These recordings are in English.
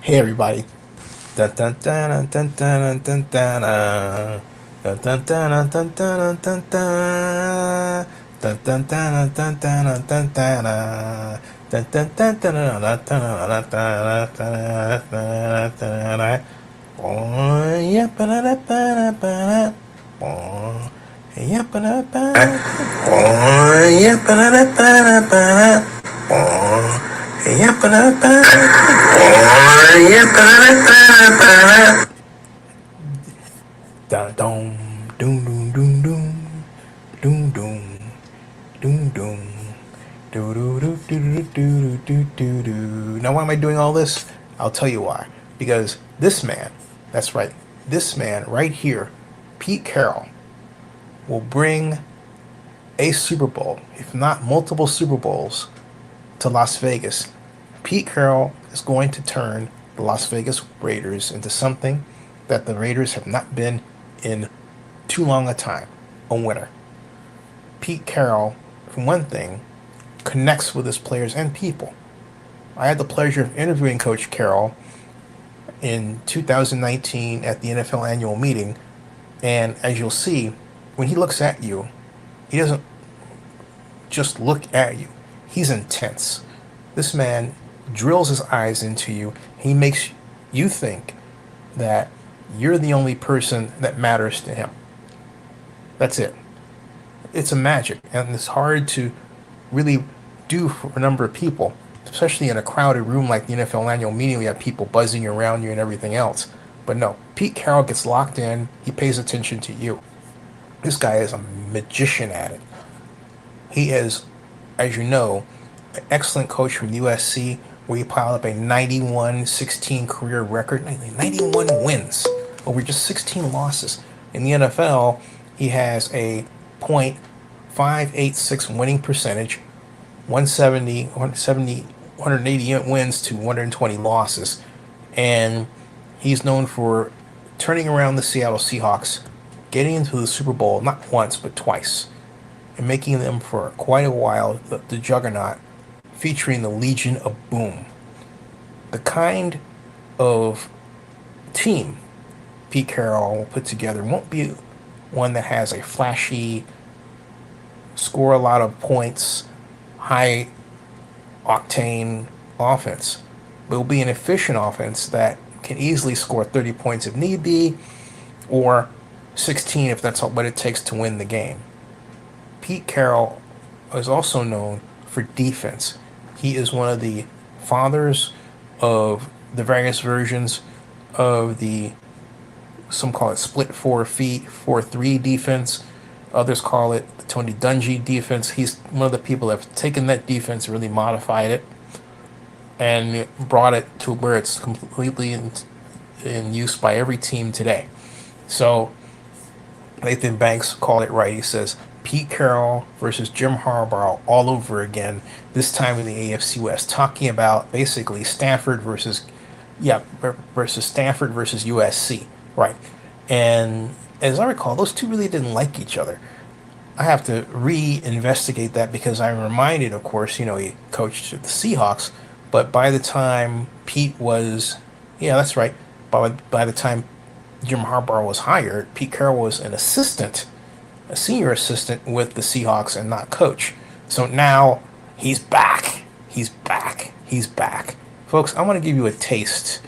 Hey everybody. Dun, dun, dun, dun, dun, dun, dun, dun. Dun, dun, dun, dun, dun, dun, dun. Dun, dun, dun, dun, dun, dun, dun, dun. Dun, dun, dun, dun, dun, dun, dun, dun, dun, dun, dun, dun. Oh, yeah, ba-da-da, ba-da, ba-da. Oh, yeah, ba-da, ba-da. Oh, yeah, ba-da-da, ba-da, ba-da. Oh, yeah, ba-da, ba-da. Oh, yeah, ba-da, ba-da. Dun, dun, dun, dun, dun, dun, dun, dun, dun, dun. Do, do, do, do, do, do, do, do, do. Now, why am I doing all this? I'll tell you why. Because this man, that's right, this man right here, Pete Carroll, will bring a Super Bowl, if not multiple Super Bowls, to Las Vegas. Pete Carroll is going to turn the Las Vegas Raiders into something that the Raiders have not been in too long a time, a winner. Pete Carroll, for one thing, connects with his players and people. I had the pleasure of interviewing Coach Carroll in 2019 at the NFL annual meeting, and as you'll see, when he looks at you, he doesn't just look at you. He's intense. This man drills his eyes into you. He makes you think that you're the only person that matters to him. That's it. It's a magic, and it's hard to really do for a number of people, especially in a crowded room like the NFL annual meeting. We have people buzzing around you and everything else. But no, Pete Carroll gets locked in. He pays attention to you. This guy is a magician at it. He is, as you know, an excellent coach from USC, where he piled up a 91-16 career record, 91 wins over just 16 losses. In the NFL, he has a .586 winning percentage, 180 wins to 120 losses. And he's known for turning around the Seattle Seahawks, getting into the Super Bowl not once but twice, and making them for quite a while the juggernaut, featuring the Legion of Boom. The kind of team Pete Carroll will put together won't be one that has a flashy, score a lot of points, high octane offense. But it'll be an efficient offense that can easily score 30 points if need be, or 16 if that's what it takes to win the game. Pete Carroll is also known for defense. He is one of the fathers of the various versions of the, some call it split 4 feet, 4-3 defense. Others call it the Tony Dungy defense. He's one of the people that have taken that defense and really modified it and brought it to where it's completely in use by every team today. So Nathan Banks called it right. He says Pete Carroll versus Jim Harbaugh all over again, this time in the AFC West, talking about basically Stanford versus USC, right? And as I recall, those two really didn't like each other. I have to re-investigate that because I'm reminded, of course, he coached the Seahawks, but by the time Pete was, yeah, that's right, by the time Jim Harbaugh was hired, Pete Carroll was an assistant, a senior assistant with the Seahawks and not coach. So now he's back. He's back. He's back. Folks, I want to give you a taste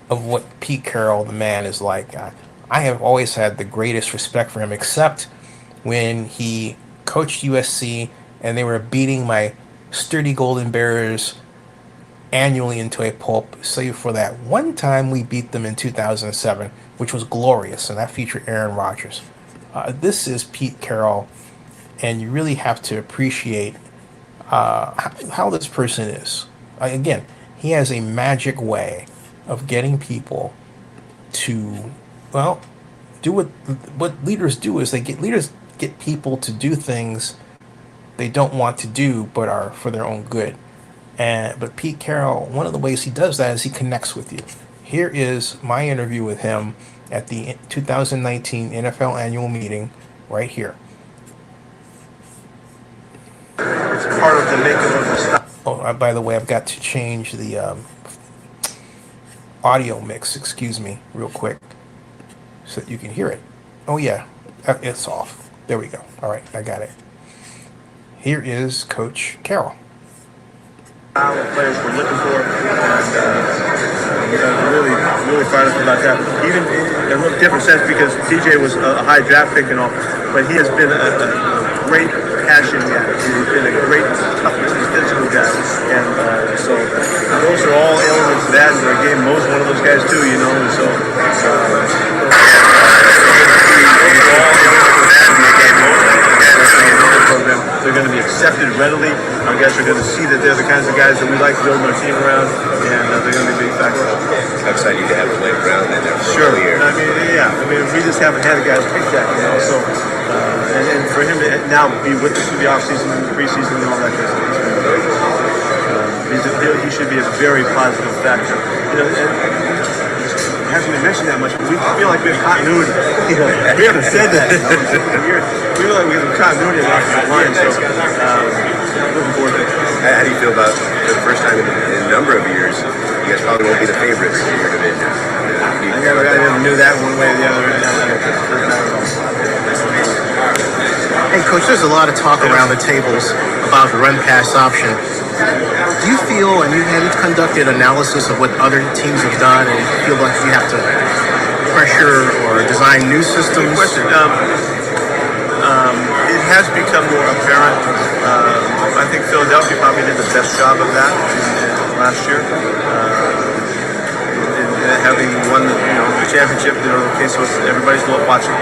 of what Pete Carroll, the man, is like. I have always had the greatest respect for him, except when he coached USC and they were beating my sturdy Golden Bears annually into a pulp, save for that one time we beat them in 2007, which was glorious, and that featured Aaron Rodgers. This is Pete Carroll, and you really have to appreciate how this person is. Again, he has a magic way of getting people to, well, do what leaders do is leaders get people to do things they don't want to do but are for their own good. But Pete Carroll, one of the ways he does that is he connects with you. Here is my interview with him at the 2019 NFL annual meeting right here. It's part of the makeup of the style. Oh, by the way, I've got to change the audio mix, excuse me, real quick, so that you can hear it. Oh yeah, it's off. There we go. All right, I got it. Here is Coach Carroll. Players we're looking for, and really fired up about that. Even in a little different sense because TJ was a high draft pick and all, but he has been a great passion guy. He's been a great toughness and physical guy, and so those are all elements of that in the game. Mo's one of those guys too, you know, and so they're going to be accepted readily. Our guys are going to see that they're the kinds of guys that we like building our team around, and they're going to be a big factor. How exciting to have a Blake Brown in there for sure. a year. I mean, we just haven't had a guy pick that, you know. So, and for him to now be with us through the offseason and the preseason and all that kind of stuff, he should be a very positive factor. You know, hasn't been mentioned that much, but we feel like we have continuity. You know, we haven't said that in years. We feel like we have continuity in our line, so looking forward to it. How do you feel about, for the first time in a number of years, you guys probably won't be the favorites in your division? I never knew that one way or the other. Hey, Coach, there's a lot of talk around the tables about the run-pass option. Do you feel, and you've conducted analysis of what other teams have done, and you feel like you have to pressure or design new systems? Good question. It has become more apparent. I think Philadelphia probably did the best job of that last year. Having won the championship, okay, so everybody's watching.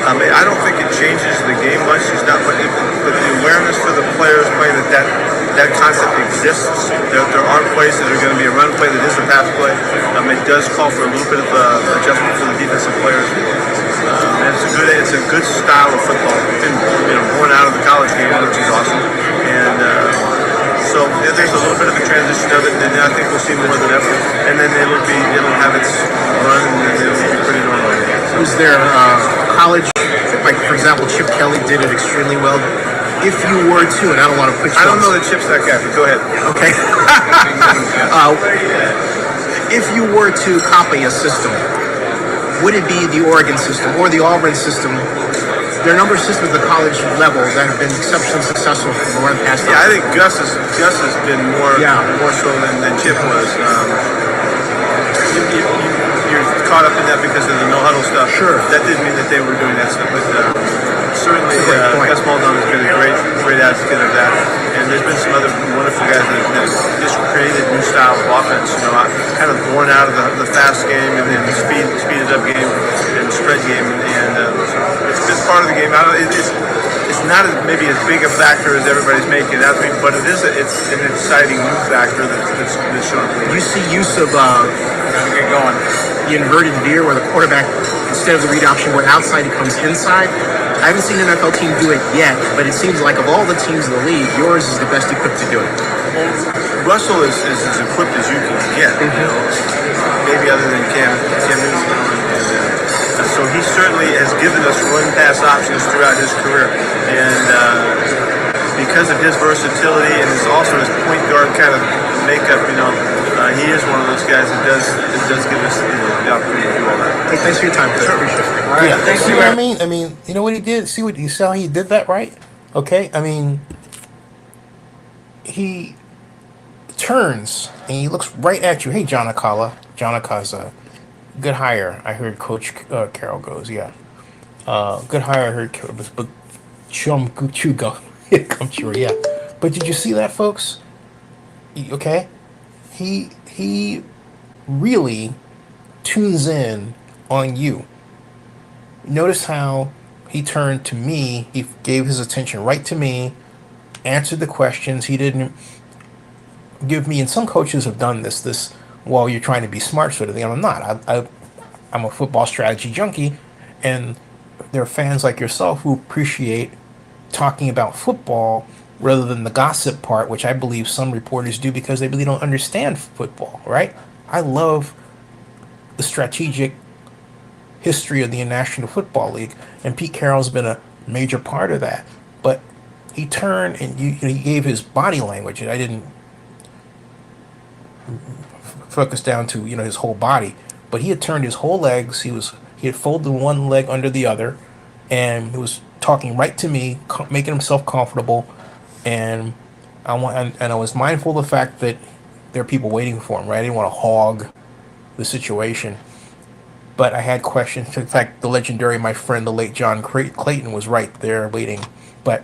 I don't think it changes the game much. It's not, but the awareness for the players playing that concept exists. There are plays that are going to be a run play that is a pass play. It does call for a little bit of adjustment for the defensive players. And it's a good style of football. It's been born out of the college game, which is awesome. And so there's a little bit of a transition of it, and I think we'll see more than ever. And then it'll have its run, and it'll be pretty normal. Was there college, like for example, Chip Kelly did it extremely well. If you were to, and I don't want to put you I don't know that Chip's that guy, but go ahead. Okay. If you were to copy a system, would it be the Oregon system or the Auburn system? There are a number of systems at the college level that have been exceptionally successful from the run past. Yeah, I think Gus has been more so than Chip was. You're caught up in that because of the no huddle stuff. Sure. That didn't mean that they were doing that stuff, but certainly Gus Malzahn has been a great advocate of that. And there's been some other wonderful guys that just created new style of offense. Kind of born out of the fast game and then the speeded up game and the spread game, and it's been part of the game. It's not maybe as big a factor as everybody's making it out to be, but it's an exciting new factor that's shown. You see use of the inverted veer where the quarterback, instead of the read option going outside, he comes inside. I haven't seen an NFL team do it yet, but it seems like of all the teams in the league, yours is the best equipped to do it. Well, Russell is as equipped as you can get, maybe other than Cam Newton. So he certainly has given us run-pass options throughout his career, and because of his versatility and also his point guard kind of makeup, he is one of those guys that does give us the opportunity to do all that. Hey, thanks for your time. Sure. Appreciate it. All right. Yeah. See what I mean? You know what he did? You saw how he did that, right? Okay. He turns and he looks right at you. Hey, John Akala. John Akala's a good hire. I heard Coach Carroll goes. Yeah. Good hire. I heard, but Chum Chuga. Come true. Yeah. But did you see that, folks? Okay. He really tunes in on you. Notice how he turned to me. He gave his attention right to me, answered the questions. He didn't give me, and some coaches have done this while you're trying to be smart sort of thing. I'm not. I'm a football strategy junkie, and there are fans like yourself who appreciate talking about football rather than the gossip part, which I believe some reporters do because they really don't understand football, right? I love the strategic history of the National Football League, and Pete Carroll's been a major part of that. But he turned and he gave his body language, and I didn't focus down to his whole body, but he had turned his whole legs. He had folded one leg under the other, and he was talking right to me, making himself comfortable, and I was mindful of the fact that there are people waiting for him. Right, I didn't want to hog the situation, but I had questions. In fact, the legendary, my friend, the late John Clayton, was right there waiting. But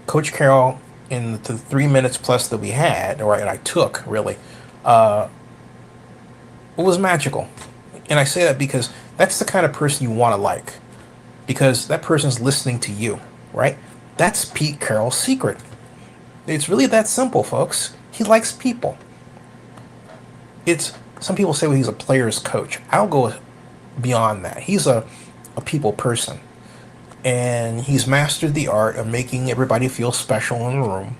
Coach Carroll, in the 3 minutes plus that we had, or I took really, it was magical. And I say that because that's the kind of person you want to like, because that person's listening to you, right? That's Pete Carroll's secret. It's really that simple, folks. He likes people. Some people say, well, he's a player's coach. I'll go beyond that. He's a people person. And he's mastered the art of making everybody feel special in the room.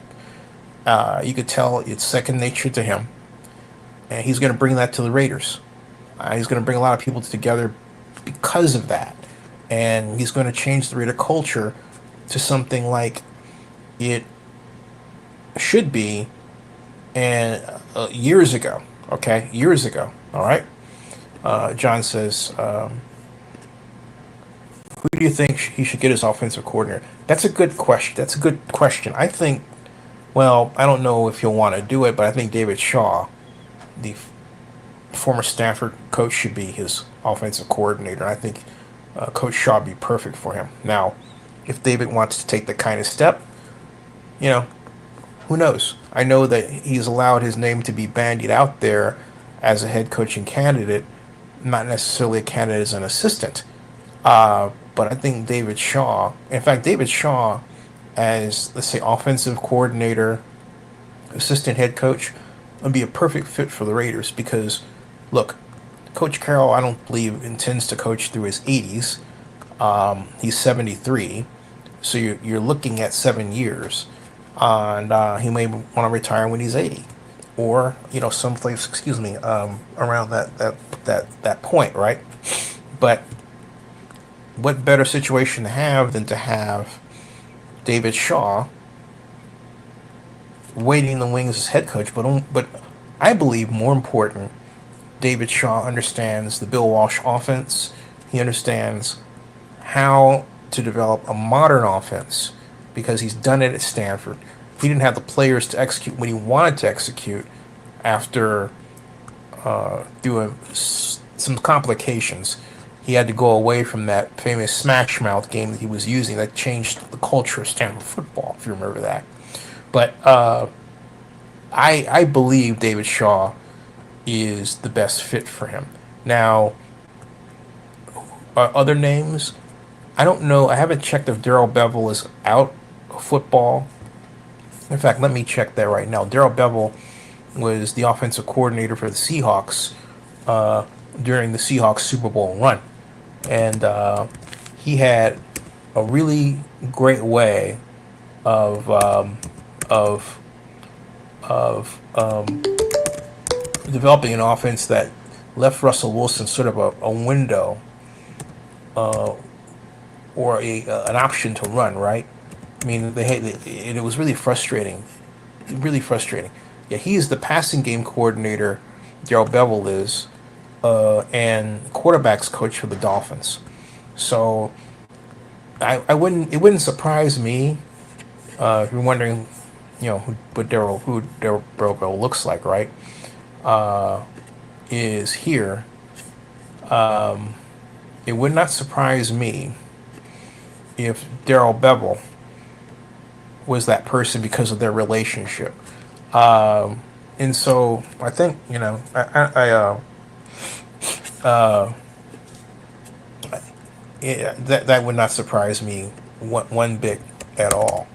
You could tell it's second nature to him. And he's going to bring that to the Raiders. He's going to bring a lot of people together because of that. And he's going to change the Raider culture to something like it should be and years ago. Okay, years ago. All right. John says, who do you think he should get as offensive coordinator? That's a good question. I think, well, I don't know if he'll want to do it, but I think David Shaw, the former Stanford coach, should be his offensive coordinator. I think Coach Shaw would be perfect for him. Now, if David wants to take the kind of step, who knows? I know that he's allowed his name to be bandied out there as a head coaching candidate, not necessarily a candidate as an assistant. But I think David Shaw, as, let's say, offensive coordinator, assistant head coach, would be a perfect fit for the Raiders because, look, Coach Carroll, I don't believe, intends to coach through his 80s. He's 73, so you're looking at 7 years. And he may want to retire when he's 80, or someplace, around that point, right? But what better situation to have than to have David Shaw waiting in the wings as head coach? But I believe more important, David Shaw understands the Bill Walsh offense. He understands how to develop a modern offense, because he's done it at Stanford. He didn't have the players to execute what he wanted to execute after doing some complications. He had to go away from that famous smash mouth game that he was using that changed the culture of Stanford football, if you remember that. But I believe David Shaw is the best fit for him. Now, other names, I don't know. I haven't checked if Darrell Bevell is out of football. In fact, let me check that right now. Darrell Bevell was the offensive coordinator for the Seahawks during the Seahawks Super Bowl run. And he had a really great way of developing an offense that left Russell Wilson sort of a window or an option to run, right? I mean, it was really frustrating. Really frustrating. Yeah, he is the passing game coordinator, Darrell Bevell is, and quarterbacks coach for the Dolphins. So it wouldn't surprise me if you're wondering, who Darrell Bevell looks like, right? Is here. It would not surprise me if Darrell Bevell was that person because of their relationship. And so I think, that would not surprise me one bit at all.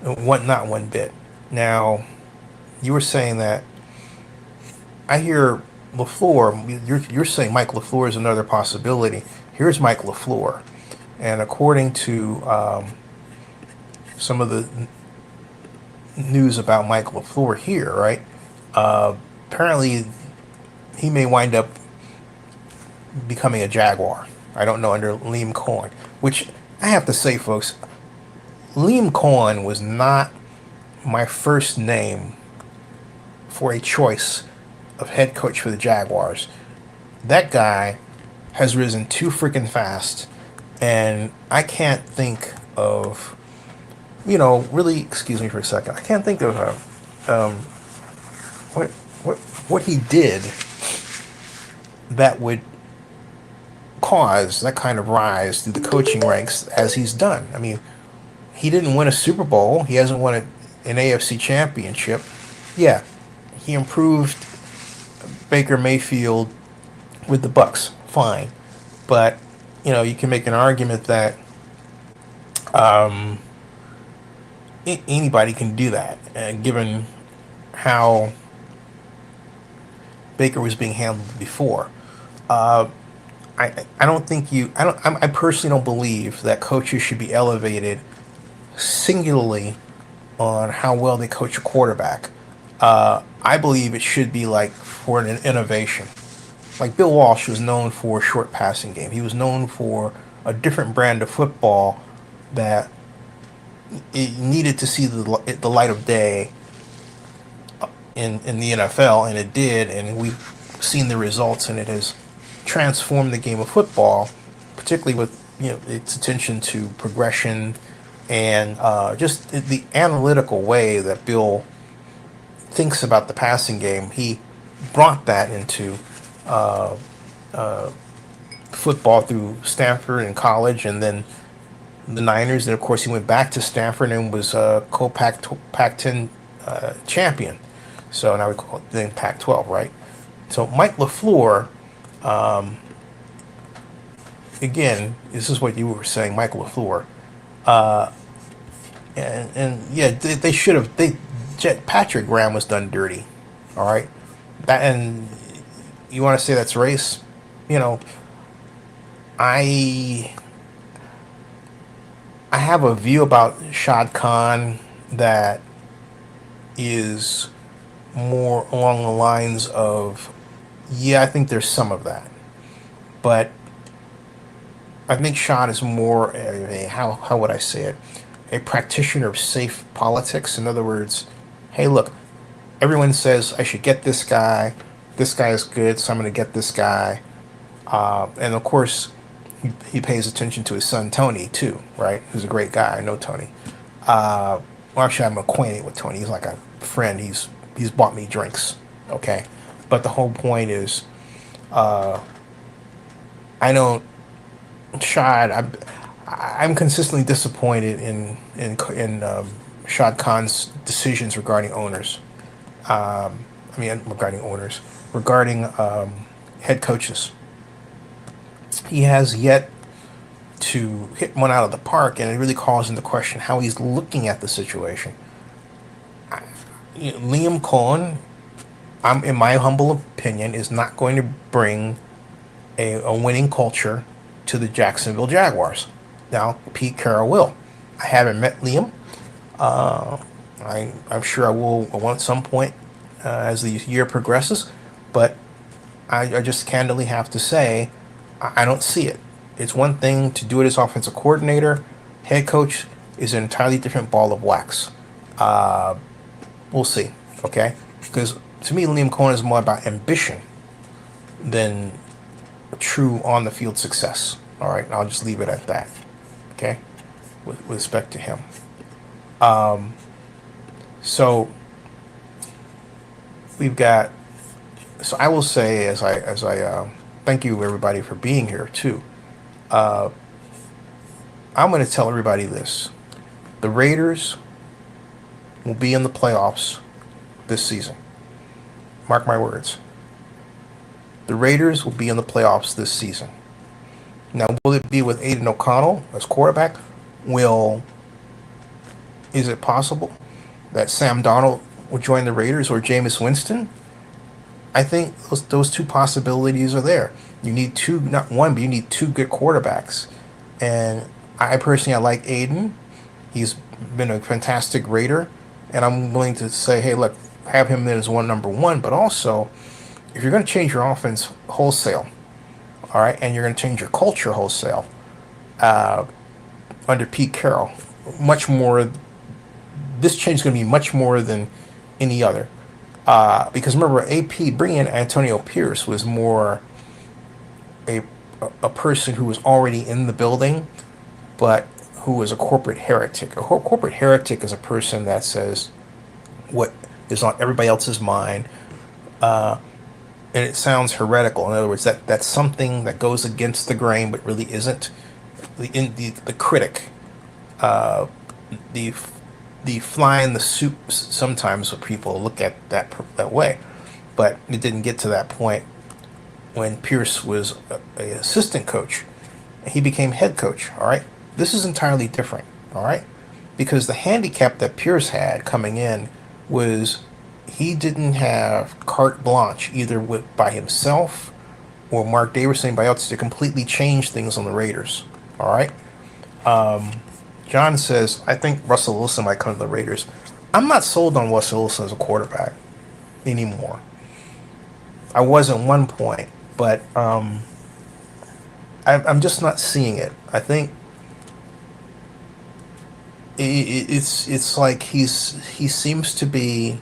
Not one bit. Now, you were saying that I hear LaFleur. You're saying Mike LaFleur is another possibility. Here's Mike LaFleur, and according to some of the news about Mike LaFleur here, right? Apparently, he may wind up becoming a Jaguar. I don't know, under Liam Cohen, which I have to say, folks, Liam Cohen was not my first name for a choice of head coach for the Jaguars. That guy has risen too freaking fast, and I can't think of, really. Excuse me for a second. I can't think of what what he did that would cause that kind of rise through the coaching ranks as he's done. I mean, he didn't win a Super Bowl. He hasn't won an AFC championship. Yeah, he improved Baker Mayfield with the Bucks. Fine. But, you can make an argument that anybody can do that, given how Baker was being handled before. I don't think I personally don't believe that coaches should be elevated singularly on how well they coach a quarterback. I believe it should be like for an innovation. Like Bill Walsh was known for a short passing game. He was known for a different brand of football that it needed to see the light of day in the NFL, and it did, and we've seen the results, and it has transformed the game of football, particularly with its attention to progression and just the analytical way that Bill thinks about the passing game. He brought that into football through Stanford and college, and then the Niners, and of course he went back to Stanford and was Pac-10 champion. So now we call it then Pac-12, right? So Mike LaFleur, again, this is what you were saying, Mike LaFleur, and yeah, they should have. Patrick Graham was done dirty, all right. That, and you want to say that's race? I have a view about Shad Khan that is more along the lines of, yeah, I think there's some of that, but I think Shad is more how would I say it, a practitioner of safe politics. In other words, hey, look, everyone says I should get this guy. This guy is good, so I'm going to get this guy. And of course, he pays attention to his son Tony too, right? Who's a great guy. I know Tony. Well, actually, I'm acquainted with Tony. He's like a friend. He's bought me drinks. Okay, but the whole point is, I don't. Shad, I'm consistently disappointed in Shad Khan's decisions regarding owners. Regarding head coaches. He has yet to hit one out of the park, and it really calls into question how he's looking at the situation. Liam Cohen, in my humble opinion, is not going to bring a winning culture to the Jacksonville Jaguars. Now, Pete Carroll will. I haven't met Liam. I'm sure I will at some point as the year progresses, but I just candidly have to say I don't see it. It's one thing to do it as offensive coordinator. Head coach is an entirely different ball of wax. We'll see, okay? Because to me, Liam Cohen is more about ambition than true on-the-field success. All right, and I'll just leave it at that, okay? With respect to him. So we've got. So I will say, as I thank you everybody for being here too. I'm going to tell everybody this: the Raiders will be in the playoffs this season. Mark my words. The Raiders will be in the playoffs this season. Now, will it be with Aiden O'Connell as quarterback? Is it possible that Sam Darnold will join the Raiders or Jameis Winston? I think those two possibilities are there. You need two, not one, but you need two good quarterbacks. And I like Aiden. He's been a fantastic Raider. And I'm willing to say, hey, look, have him as number one. But also, if you're going to change your offense wholesale, all right, and you're going to change your culture wholesale under Pete Carroll, much more this change is going to be much more than any other. Because remember, AP bringing in Antonio Pierce was more a person who was already in the building, but who was a corporate heretic. A corporate heretic is a person that says what is on everybody else's mind, and it sounds heretical. In other words, that's something that goes against the grain, but really isn't. The critic, the fly in the soup. Sometimes people look at that way, but it didn't get to that point when Pierce was a assistant coach. He became head coach. All right, this is entirely different. All right, because the handicap that Pierce had coming in was he didn't have carte blanche either by himself or Mark Davis or anybody else to completely change things on the Raiders. All right. John says, I think Russell Wilson might come to the Raiders. I'm not sold on Russell Wilson as a quarterback anymore. I was at one point, but I'm just not seeing it. I think it's like he seems to be,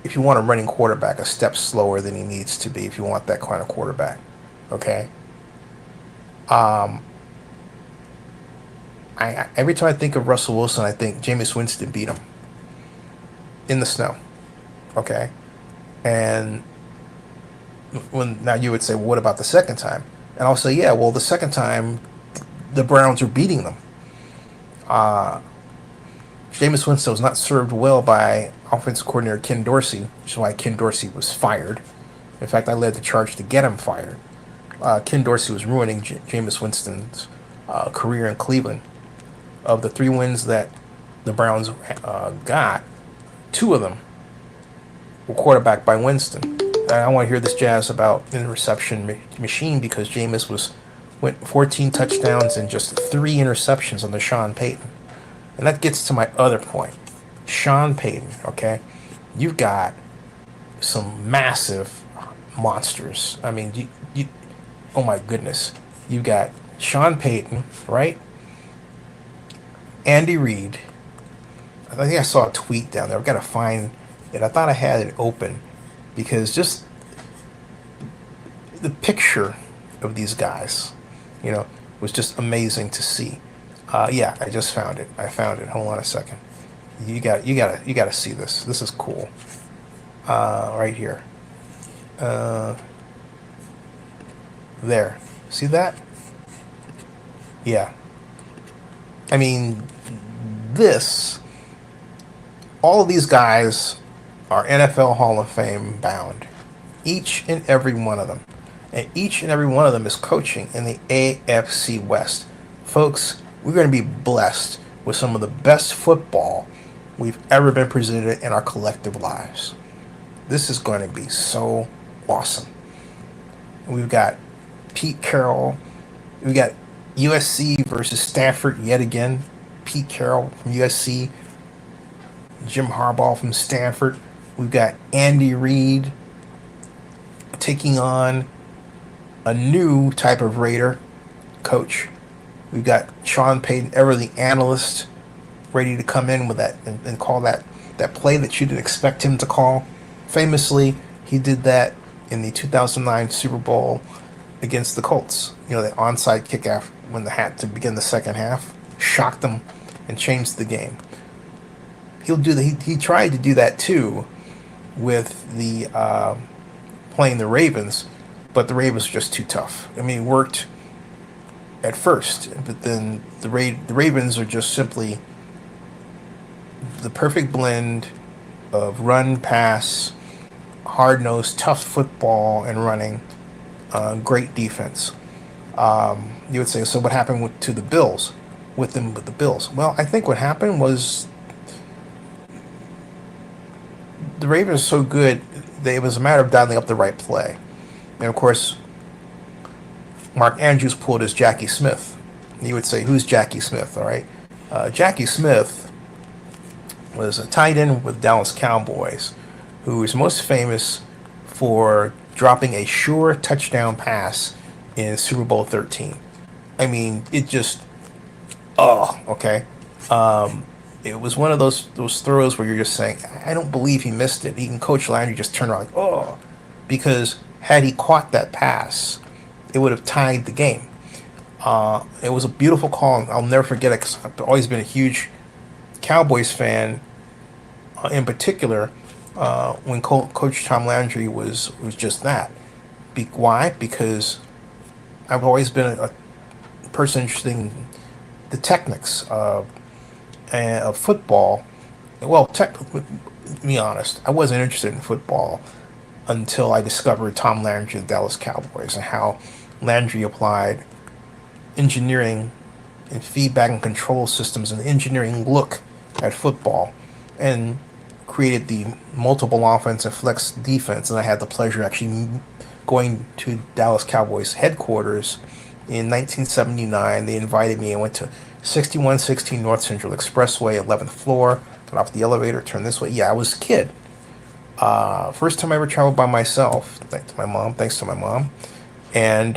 if you want a running quarterback, a step slower than he needs to be if you want that kind of quarterback. Okay. Every time I think of Russell Wilson, I think Jameis Winston beat him in the snow. Okay. And now you would say, well, what about the second time? And I'll say, yeah, well, the second time the Browns were beating them. Jameis Winston was not served well by offensive coordinator Ken Dorsey, which is why Ken Dorsey was fired. In fact, I led the charge to get him fired. Ken Dorsey was ruining Jameis Winston's career in Cleveland. Of the 3 wins that the Browns got, 2 of them were quarterbacked by Winston. And I want to hear this jazz about interception machine because Jameis went 14 touchdowns and just 3 interceptions under Sean Payton. And that gets to my other point. Sean Payton, okay? You've got some massive monsters. I mean, you oh my goodness. You've got Sean Payton, right? Andy Reid. I think I saw a tweet down there. I've got to find it. I thought I had it open because just the picture of these guys, was just amazing to see. Yeah, I just found it. I found it. Hold on a second. You got to see this. This is cool. Right here. There. See that? Yeah. I mean, all of these guys are NFL Hall of Fame bound. Each and every one of them. And each and every one of them is coaching in the AFC West. Folks, we're going to be blessed with some of the best football we've ever been presented in our collective lives. This is going to be so awesome. We've got Pete Carroll. We've got USC versus Stanford yet again. Pete Carroll from USC. Jim Harbaugh from Stanford. We've got Andy Reid taking on a new type of Raider coach. We've got Sean Payton, ever the analyst, ready to come in with that and call that play that you didn't expect him to call. Famously, he did that in the 2009 Super Bowl against the Colts. The onside kickoff when they had to begin the second half, shocked them and changed the game. He'll do that. He tried to do that too with the playing the Ravens, but the Ravens were just too tough. I mean, it worked at first, but then the Ravens are just simply the perfect blend of run, pass, hard-nosed, tough football and running, great defense. You would say, so what happened to the Bills? With the Bills? Well, I think what happened was the Ravens are so good, it was a matter of dialing up the right play. And of course, Mark Andrews pulled his Jackie Smith. You would say, who's Jackie Smith? All right. Jackie Smith was a tight end with Dallas Cowboys who is most famous for dropping a sure touchdown pass in Super Bowl 13. I mean, it just, okay. it was one of those throws where you're just saying, I don't believe he missed it. Even Coach Landry just turned around like, oh, because had he caught that pass, it would have tied the game. It was a beautiful call. I'll never forget it because I've always been a huge Cowboys fan, in particular, when Coach Tom Landry was just that. Why? Because I've always been a person interested in the techniques of football. Well, to be honest, I wasn't interested in football until I discovered Tom Landry of the Dallas Cowboys and how Landry applied engineering and feedback and control systems and engineering look at football and created the multiple offense and flex defense. And I had the pleasure actually going to Dallas Cowboys headquarters in 1979. They invited me. I went to 6116 North Central Expressway, 11th floor. Got off the elevator, turned this way. Yeah, I was a kid. First time I ever traveled by myself. Thanks to my mom. And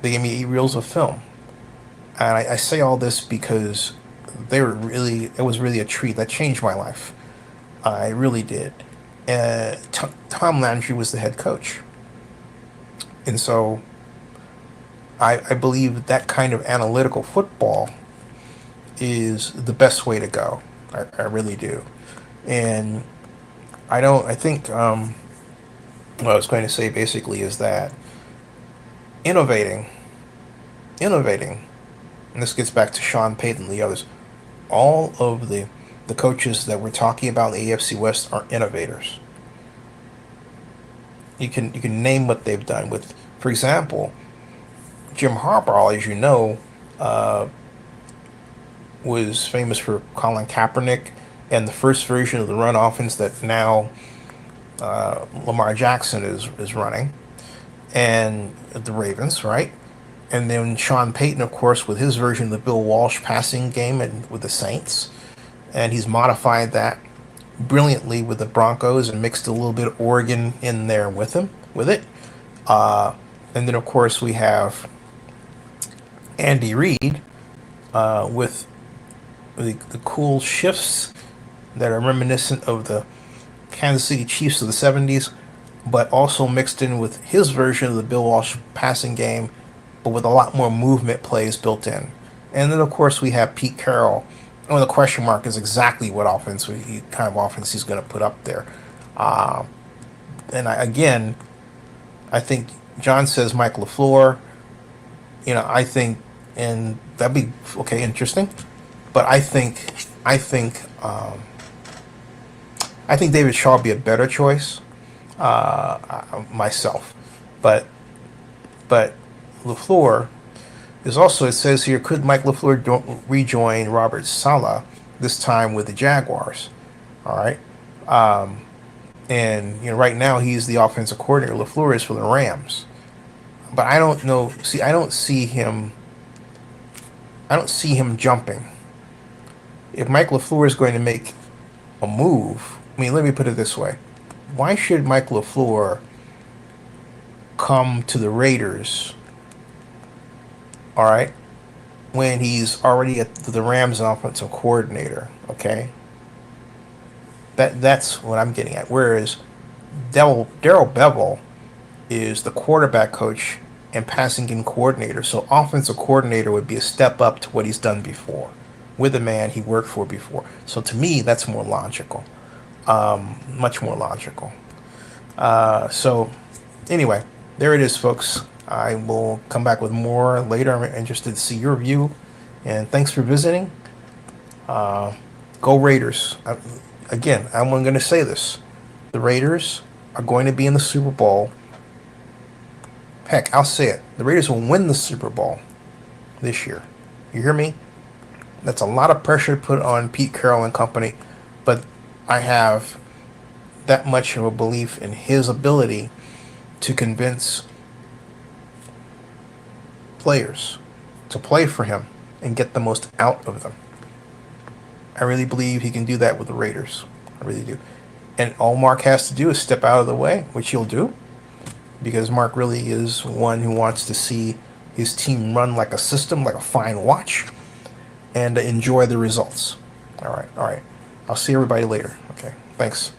they gave me 8 reels of film. And I say all this because it was really a treat. That changed my life. It really did. Tom Landry was the head coach. And so I believe that kind of analytical football is the best way to go. I really do. And I think what I was going to say basically is that innovating, and this gets back to Sean Payton and the others, all of the coaches that we're talking about in the AFC West are innovators. You can name what they've done with, for example, Jim Harbaugh, as you know, was famous for Colin Kaepernick and the first version of the run offense that now Lamar Jackson is running, and the Ravens, right? And then Sean Payton, of course, with his version of the Bill Walsh passing game and with the Saints, and he's modified that brilliantly with the Broncos and mixed a little bit of Oregon in there with it. And then, of course, we have Andy Reid with the cool shifts that are reminiscent of the Kansas City Chiefs of the 70s, but also mixed in with his version of the Bill Walsh passing game, but with a lot more movement plays built in. And then, of course, we have Pete Carroll. Well, the question mark is exactly what kind of offense he's going to put up there. And I think John says Mike LaFleur. I think, and that'd be okay, interesting. But I think David Shaw would be a better choice myself. But LaFleur is also, it says here, could Mike LaFleur rejoin Robert Saleh, this time with the Jaguars? All right. And right now he's the offensive coordinator. LaFleur is for the Rams. But I don't know. See, I don't see him jumping. If Mike LaFleur is going to make a move, let me put it this way. Why should Mike LaFleur come to the Raiders, all right, when he's already at the Rams offensive coordinator, okay? That's what I'm getting at. Whereas Darrell Bevell is the quarterback coach and passing game coordinator, so offensive coordinator would be a step up to what he's done before with the man he worked for before. So to me, that's more logical, much more logical. So anyway, there it is, folks. I will come back with more later. I'm interested to see your view, and thanks for visiting. Go Raiders. Again, I'm going to say this. The Raiders are going to be in the Super Bowl. Heck, I'll say it. The Raiders will win the Super Bowl this year. You hear me? That's a lot of pressure to put on Pete Carroll and company, but I have that much of a belief in his ability to convince players to play for him and get the most out of them. I really believe he can do that with the Raiders. I really do. And all Mark has to do is step out of the way, which he'll do, because Mark really is one who wants to see his team run like a system, like a fine watch. and enjoy the results. All right. I'll see everybody later. Okay, thanks.